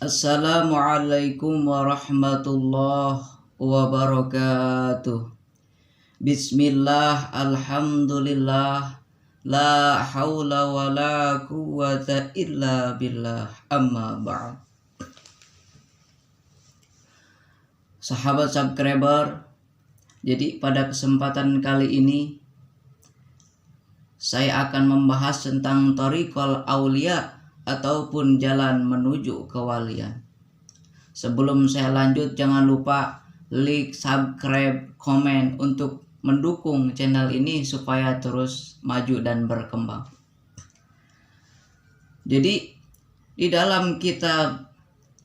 Assalamualaikum warahmatullahi wabarakatuh. Bismillah, alhamdulillah, la haula wa la quwata illa billah, amma ba'd. Sahabat subscriber, jadi pada kesempatan kali ini saya akan membahas tentang thariqul aulia ataupun jalan menuju kewalian. Sebelum saya lanjut, jangan lupa like, subscribe, komen untuk mendukung channel ini supaya terus maju dan berkembang. Jadi di dalam kitab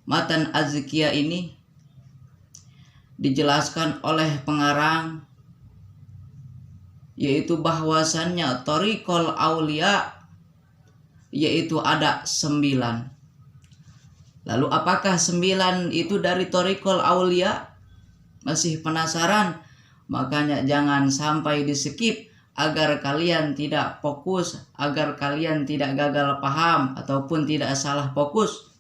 Matan Az-Zakiyah ini dijelaskan oleh pengarang yaitu bahwasannya thariqul aulia yaitu ada 9. Lalu apakah 9 itu dari thariqul aulia? Masih penasaran? Makanya jangan sampai di skip agar kalian tidak fokus, agar kalian tidak gagal paham ataupun tidak salah fokus.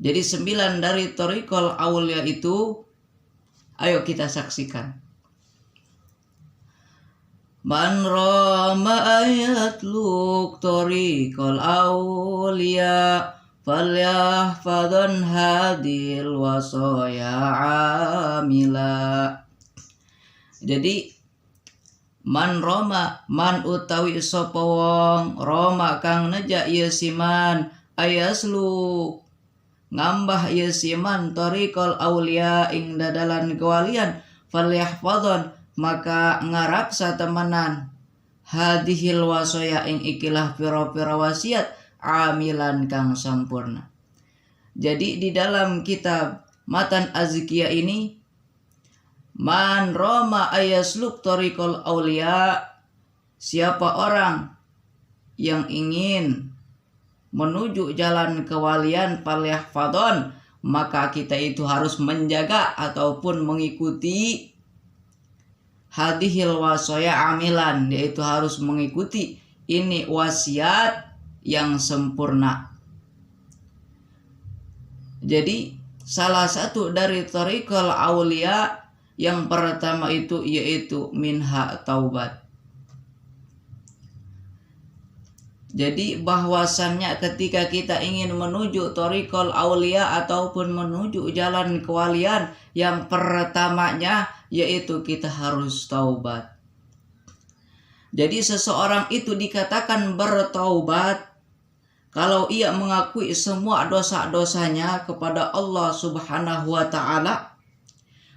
Jadi 9 dari thariqul aulia itu ayo kita saksikan. Man rama ayat luk thariqul aulia falyahfadhan hadil wasaya amila. Jadi man roma, man utawi sapa wong roma kang neja ieu siman ayasluk ngambah ieu siman thariqul aulia ing dadalan kewalian falyahfadhan maka ngarapsa temenan hadihil wasaya ing ikilah pira-pira wasiat amilan kang sampurna. Jadi di dalam kitab Matan Az-Zakiyah ini man roma ayasluk thariqul aulia, siapa orang yang ingin menuju jalan kewalian falyahfadhon, maka kita itu harus menjaga ataupun mengikuti hadihil wasaya amilan, yaitu harus mengikuti ini wasiat yang sempurna. Jadi salah satu dari thariqul aulia yang pertama itu yaitu minha taubat. Jadi bahwasannya ketika kita ingin menuju thariqul aulia ataupun menuju jalan kewalian, yang pertamanya yaitu kita harus taubat. Jadi seseorang itu dikatakan bertaubat kalau ia mengakui semua dosa-dosanya kepada Allah Subhanahu wa ta'ala,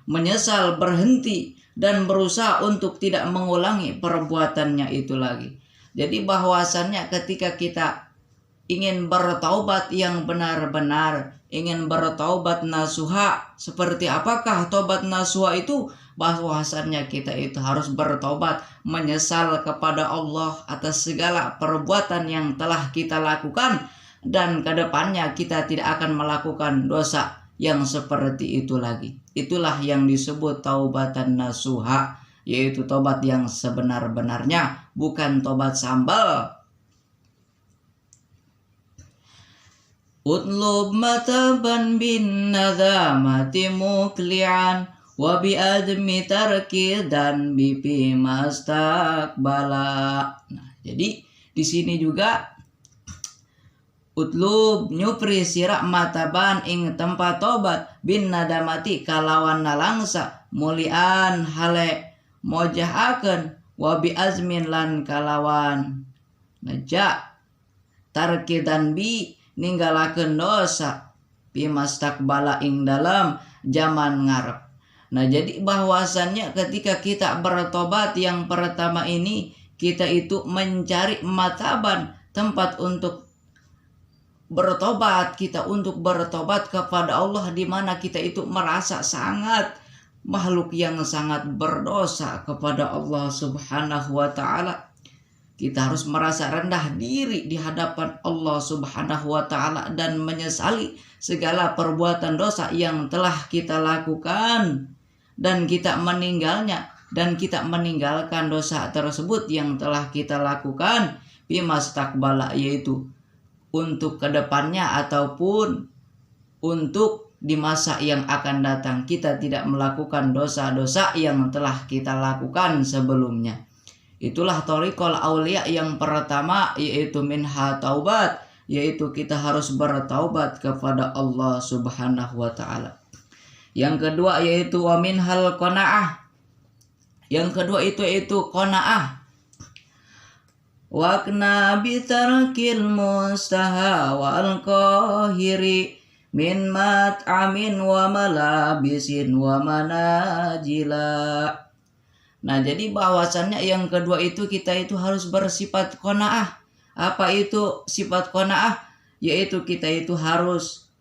menyesal, berhenti, dan berusaha untuk tidak mengulangi perbuatannya itu lagi. Jadi bahwasannya ketika kita ingin bertaubat yang benar-benar, ingin bertaubat nasuha, seperti apakah taubat nasuha itu? Bahwasannya kita itu harus bertobat, menyesal kepada Allah atas segala perbuatan yang telah kita lakukan, dan kedepannya kita tidak akan melakukan dosa yang seperti itu lagi. Itulah yang disebut taubatan nasuha, yaitu tobat yang sebenar-benarnya, bukan tobat sambal. Utlub mataban bin nadamati mukli'an wa bi admi tarki dan bipi mastakbala. Nah, jadi di sini juga utlub nyupri sira mataban ing tempat tobat bin nadamati kalawan nalangsa mulian hale mojahaken wa bi azmin lan kalawan neja tarki dan bi ninggalakeun dosa bi mastakbala ing dalam zaman ngarep. Nah, jadi bahwasannya ketika kita bertobat yang pertama ini, kita itu mencari mataban, tempat untuk bertobat, kita untuk bertobat kepada Allah, di mana kita itu merasa sangat makhluk yang sangat berdosa kepada Allah Subhanahu wa ta'ala. Kita harus merasa rendah diri di hadapan Allah Subhanahu wa ta'ala dan menyesali segala perbuatan dosa yang telah kita lakukan, dan kita meninggalkan dosa tersebut yang telah kita lakukan bimastakbala, yaitu untuk kedepannya ataupun untuk di masa yang akan datang kita tidak melakukan dosa-dosa yang telah kita lakukan sebelumnya. Itulah thariqul aulia yang pertama, yaitu minha taubat, yaitu kita harus bertaubat kepada Allah Subhanahu wa taala. Yang kedua yaitu wa minhal qanaah. Yang kedua itu qanaah. Waqna bitarkil mustaha wal qahiri min mat'amin wa malabisin wa manajila. Nah, jadi bahwasannya yang kedua itu kita itu harus bersifat qanaah. Apa itu sifat qanaah? Yaitu kita itu harus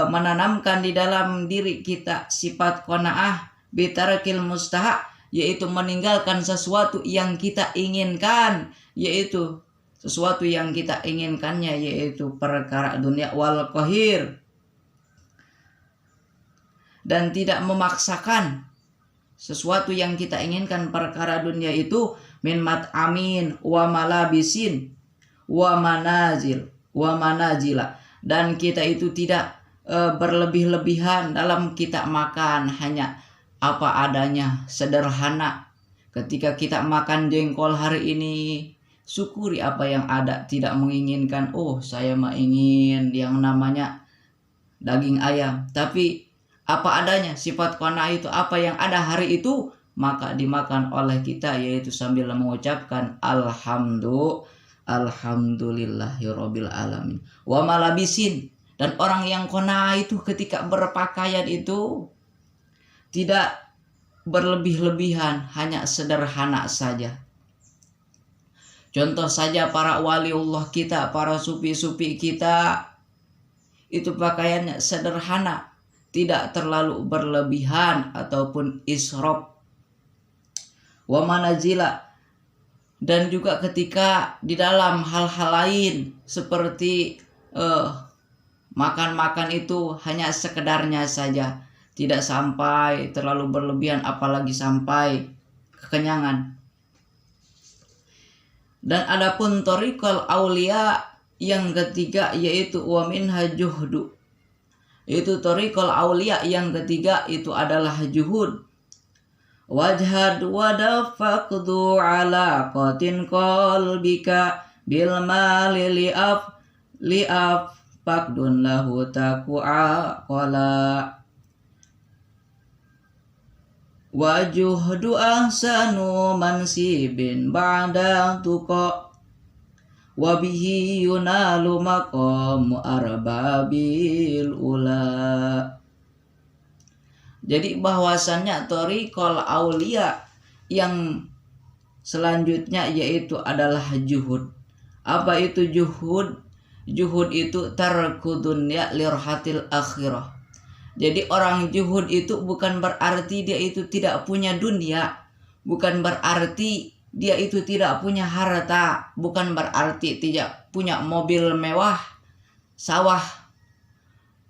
menanamkan di dalam diri kita sifat qanaah bitarkil mustaha, yaitu meninggalkan sesuatu yang kita inginkan, yaitu sesuatu yang kita inginkannya, yaitu perkara dunia wal qahir, dan tidak memaksakan sesuatu yang kita inginkan perkara dunia itu min mat'amin wa malabisin wa manazila, dan kita itu tidak berlebih-lebihan dalam kita makan, hanya apa adanya, sederhana. Ketika kita makan jengkol hari ini, syukuri apa yang ada, tidak menginginkan saya mah ingin yang namanya daging ayam, tapi apa adanya. Sifat qanaah itu apa yang ada hari itu maka dimakan oleh kita, yaitu sambil mengucapkan alhamdulillahirabbil alamin. Wa malabisin, dan orang yang qanaah itu ketika berpakaian itu tidak berlebih-lebihan, hanya sederhana saja. Contoh saja para waliullah kita, para sufi-sufi kita, itu pakaiannya sederhana, tidak terlalu berlebihan ataupun israf. Wa manazila, dan juga ketika di dalam hal-hal lain seperti makan-makan itu hanya sekedarnya saja, tidak sampai terlalu berlebihan apalagi sampai kekenyangan. Dan adapun thariqul aulia yang ketiga yaitu wa minha juhdu. Itu thariqul aulia yang ketiga itu adalah juhud. Wajhad wadafaqdu ala qatin qalbika bil mali li'af faqdun lahu taqwa qala. Wajuhdu ahsanu mansibin ba'da tuqa wabihi yunalu maqamu arbabil ula. Jadi bahwasannya thariqul aulia yang selanjutnya yaitu adalah juhud. Apa itu juhud? Juhud itu tarku dunya lirhatil akhirah. Jadi orang juhud itu bukan berarti dia itu tidak punya dunia, bukan berarti dia itu tidak punya harta, bukan berarti tidak punya mobil mewah, sawah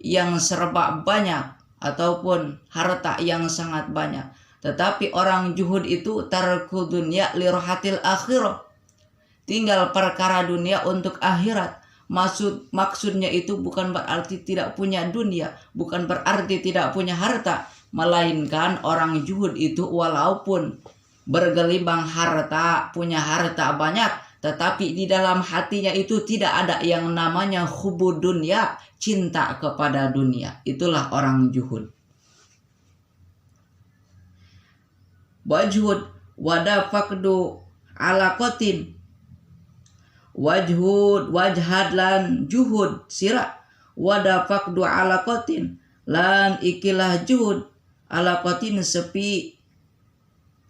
yang serba banyak, ataupun harta yang sangat banyak. Tetapi orang juhud itu tarku dunya lirhatil akhirah, tinggal perkara dunia untuk akhirat. Maksudnya itu bukan berarti tidak punya dunia, bukan berarti tidak punya harta, melainkan orang juhud itu walaupun bergelimang harta, punya harta banyak, tetapi di dalam hatinya itu tidak ada yang namanya hubud dunia, cinta kepada dunia. Itulah orang juhud. Wajhud wadafaqdu alaqatin. Wajhad lan juhud sira wadafaqdu alaqatin lan ikilah juhud alaqatin sepi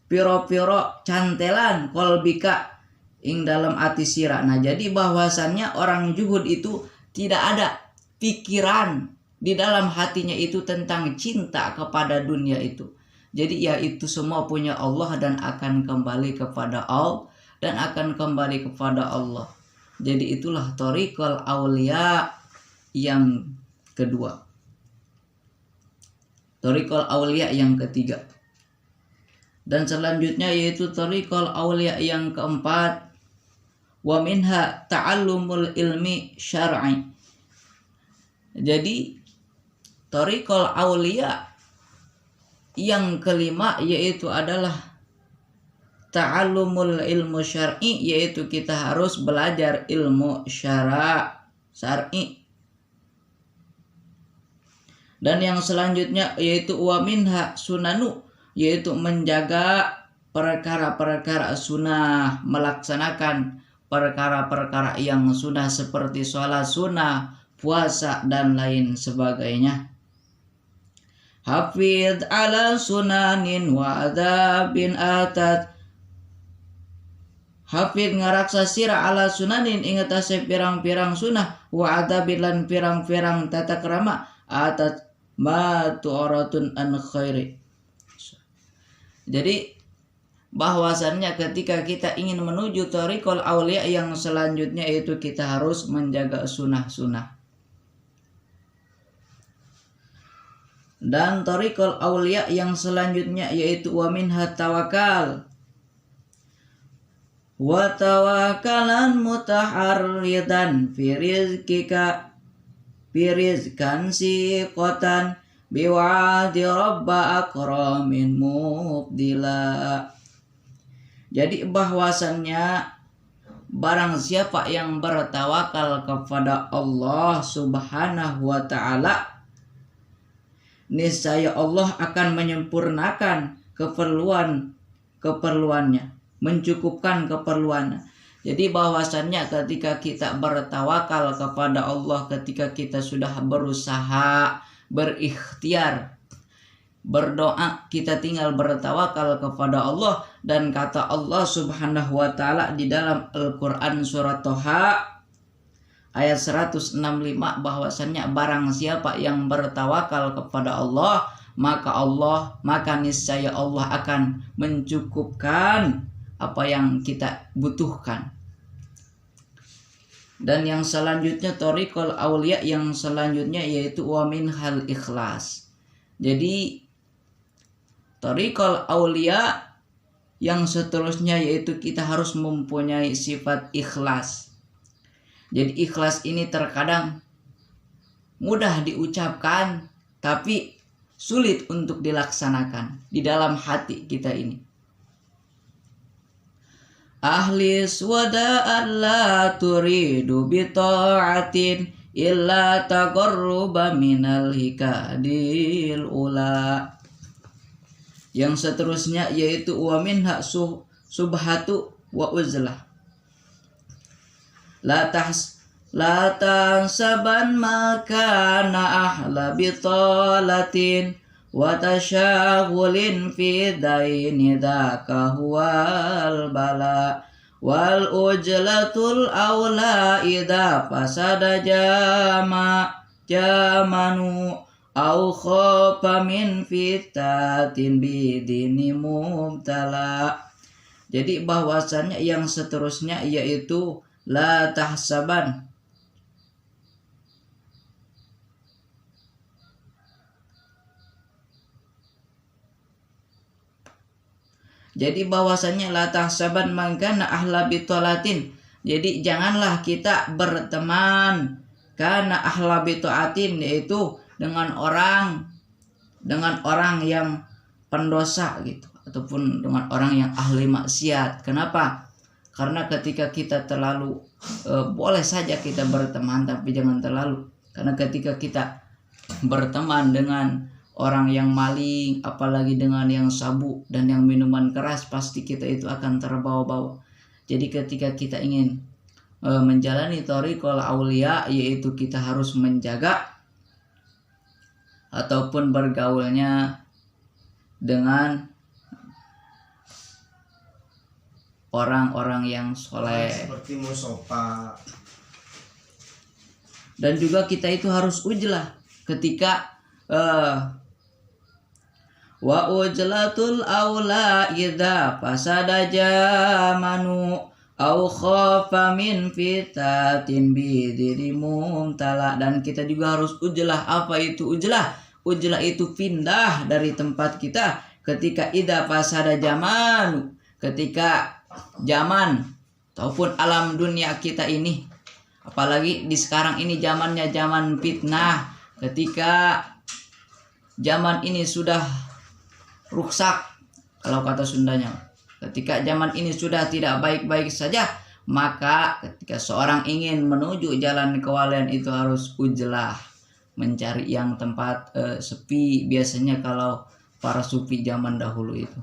piro-piro cantelan kolbika ing dalam ati sira. Nah, jadi bahwasannya orang juhud itu tidak ada pikiran di dalam hatinya itu tentang cinta kepada dunia itu. Jadi ya itu semua punya Allah dan akan kembali kepada Allah dan akan kembali kepada Allah. Jadi itulah thariqul aulia yang kedua. Thariqul aulia yang ketiga. Dan selanjutnya yaitu thariqul aulia yang keempat. wa minha ta'allumul ilmi syar'i. Jadi thariqul aulia yang kelima yaitu adalah ta'allumul ilmu syar'i, yaitu kita harus belajar ilmu syar'i. Dan yang selanjutnya yaitu wa minha sunanu, yaitu menjaga perkara-perkara sunnah, melaksanakan perkara-perkara yang sunnah seperti sholat sunnah, puasa dan lain sebagainya. Hafidh ala sunanin wa adabin atat. Hafidh ngaraksa sira ala sunanin ingat ase pirang-pirang sunnah, wa adabin lan pirang-pirang tata krama atat ma tu'ratun an khairi. Jadi bahwasannya ketika kita ingin menuju thariqul aulia yang selanjutnya itu kita harus menjaga sunnah-sunnah. Dan thariqul aulia yang selanjutnya yaitu wa minha tawakal. Wa tawakalan mutaharridan fi rizqika birizkan siqatan biwa'di rabba akramin mubdila. Jadi bahwasannya barang siapa yang bertawakal kepada Allah Subhanahu wa ta'ala, niscaya Allah akan menyempurnakan keperluannya, mencukupkan keperluannya. Jadi bahwasannya ketika kita bertawakal kepada Allah, ketika kita sudah berusaha, berikhtiar, berdoa, kita tinggal bertawakal kepada Allah. Dan kata Allah Subhanahu wa ta'ala di dalam Al-Quran surat Toha ayat 165 bahwasannya barang siapa yang bertawakal kepada Allah, maka niscaya Allah akan mencukupkan apa yang kita butuhkan. Dan yang selanjutnya thariqul aulia yang selanjutnya yaitu wa minhal ikhlas. Jadi thariqul aulia yang seterusnya yaitu kita harus mempunyai sifat ikhlas. Jadi ikhlas ini terkadang mudah diucapkan tapi sulit untuk dilaksanakan di dalam hati kita ini. Ahlis wada'an la turidu bita'atin illa taqarruba minal hikadil ula. Yang seterusnya yaitu wa minha subhatu wa uzlah. La tahsaban makana ahla bitalatin wa tasyaghulin fi daini dzaka huwal bala wal ujlatul aula idza fasada jamanu au khofa min fitatin bidini mubtala. Jadi bahwasannya yang seterusnya yaitu la tahsaban. Jadi bahwasannya la tahsaban mangkana ahla bitolatin. Jadi janganlah kita berteman karena ahla bitolatin, yaitu dengan orang yang pendosa gitu, ataupun dengan orang yang ahli maksiat. Kenapa? Karena ketika kita terlalu boleh saja kita berteman, tapi jangan terlalu. Karena ketika kita berteman dengan orang yang maling, apalagi dengan yang sabu dan yang minuman keras, pasti kita itu akan terbawa-bawa. Jadi ketika kita ingin menjalani thariqul aulia, yaitu kita harus menjaga ataupun bergaulnya dengan orang-orang yang soleh, seperti musofa. Dan juga kita itu harus ujlah ketika wa ujlatul aula idza fasada jamanu au khafa min fitatin bidiri mumtala. Dan kita juga harus ujlah. Apa itu ujlah? Ujlah itu pindah dari tempat kita ketika idza fasada jamanu, ketika zaman ataupun alam dunia kita ini. Apalagi di sekarang ini zamannya zaman fitnah, ketika zaman ini sudah rusak, kalau kata Sundanya, ketika zaman ini sudah tidak baik-baik saja, maka ketika seorang ingin menuju jalan kewalian itu harus ujlah, mencari yang tempat sepi. Biasanya kalau para sufi zaman dahulu itu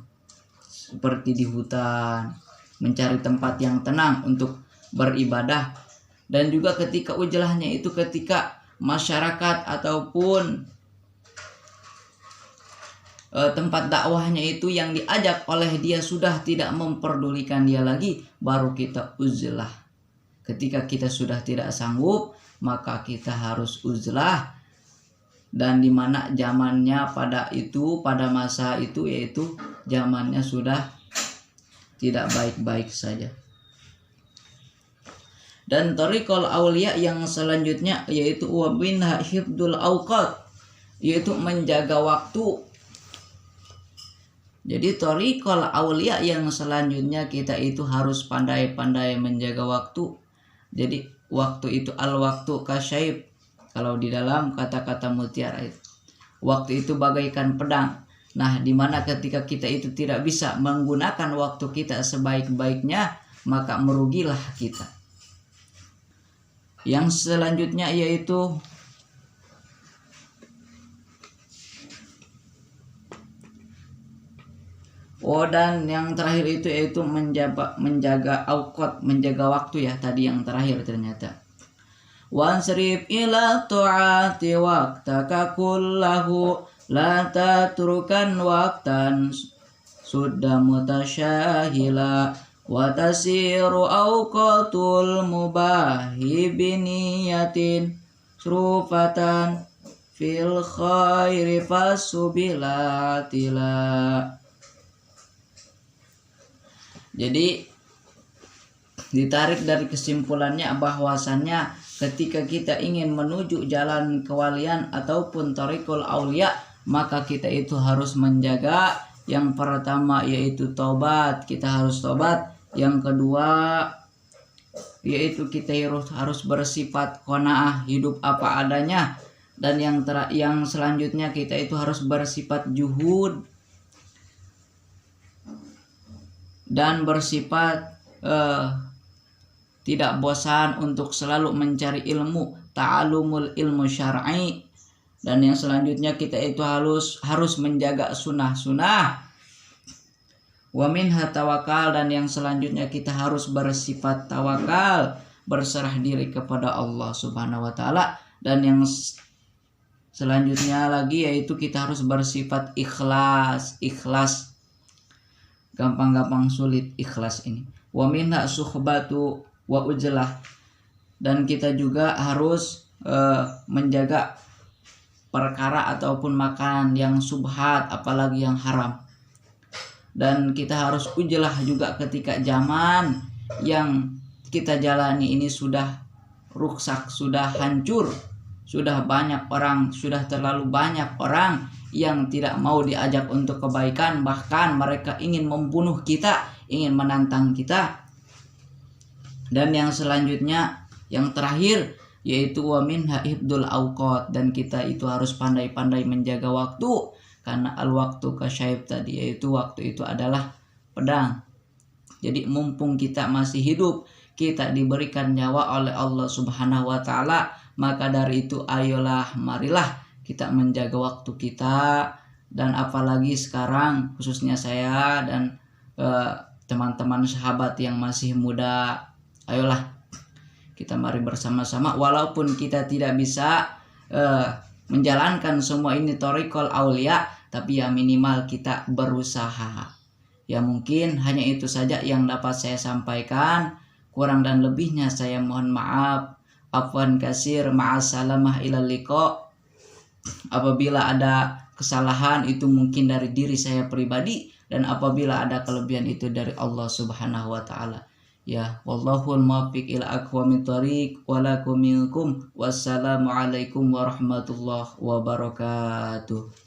seperti di hutan, mencari tempat yang tenang untuk beribadah. Dan juga ketika ujlahnya itu ketika masyarakat ataupun tempat dakwahnya itu yang diajak oleh dia sudah tidak memperdulikan dia lagi, baru kita uzlah. Ketika kita sudah tidak sanggup, maka kita harus uzlah. Dan dimana zamannya pada masa itu, yaitu zamannya sudah tidak baik-baik saja. Dan thariqul auliya yang selanjutnya yaitu wabinha hifdul auqat, yaitu menjaga waktu. Jadi thariqul auliya yang selanjutnya kita itu harus pandai-pandai menjaga waktu. Jadi waktu itu al-waktu kasyaib, kalau di dalam kata-kata mutiara itu, waktu itu bagaikan pedang. Nah, dimana ketika kita itu tidak bisa menggunakan waktu kita sebaik-baiknya, maka merugilah kita. Yang selanjutnya yaitu dan yang terakhir itu yaitu menjaga auqat, menjaga waktu ya, tadi yang terakhir ternyata. Wansrif ila ta'ati waqtaka kullahu la tatrukan waqtan sudda mutasyahila wa tasiru awqatul mubahi biniyatin surufatan fil khairi fasubilatila. Jadi ditarik dari kesimpulannya bahwasannya ketika kita ingin menuju jalan kewalian ataupun thariqul auliya, maka kita itu harus menjaga yang pertama yaitu tobat, kita harus tobat. Yang kedua yaitu kita harus bersifat qanaah, hidup apa adanya. Dan yang selanjutnya kita itu harus bersifat juhud dan bersifat tidak bosan untuk selalu mencari ilmu, ta'alumul ilmu syar'i. Dan yang selanjutnya kita itu harus menjaga sunnah-sunnah. Wa minha tawakal, dan yang selanjutnya kita harus bersifat tawakal, berserah diri kepada Allah Subhanahu wa taala. Dan yang selanjutnya lagi yaitu kita harus bersifat ikhlas. Gampang-gampang sulit ikhlas ini. Wa minha suhbatu wa ujlah, dan kita juga harus menjaga perkara ataupun makanan yang subhat, apalagi yang haram. Dan kita harus ujlah juga ketika zaman yang kita jalani ini sudah rusak, sudah hancur, sudah terlalu banyak orang yang tidak mau diajak untuk kebaikan, bahkan mereka ingin membunuh kita, ingin menantang kita. Dan yang selanjutnya, yang terakhir yaitu wa minha hifdul auqat, dan kita itu harus pandai-pandai menjaga waktu. Karena al-waktu kasyaib tadi, yaitu waktu itu adalah pedang. Jadi mumpung kita masih hidup, kita diberikan nyawa oleh Allah Subhanahu wa taala, maka dari itu ayolah, marilah kita menjaga waktu kita. Dan apalagi sekarang khususnya saya dan teman-teman sahabat yang masih muda, ayolah kita mari bersama-sama, walaupun kita tidak bisa menjalankan semua ini thariqul auliya, tapi ya minimal kita berusaha. Ya mungkin hanya itu saja yang dapat saya sampaikan. Kurang dan lebihnya saya mohon maaf. Afwan kasir, ma'assalamah ilal liqa. Apabila ada kesalahan itu mungkin dari diri saya pribadi, dan apabila ada kelebihan itu dari Allah Subhanahu wa taala. Ya, wallahul muwaffiq ila aqwamit thoriq wa lakum minkum. Wassalamu alaikum warahmatullahi wabarakatuh.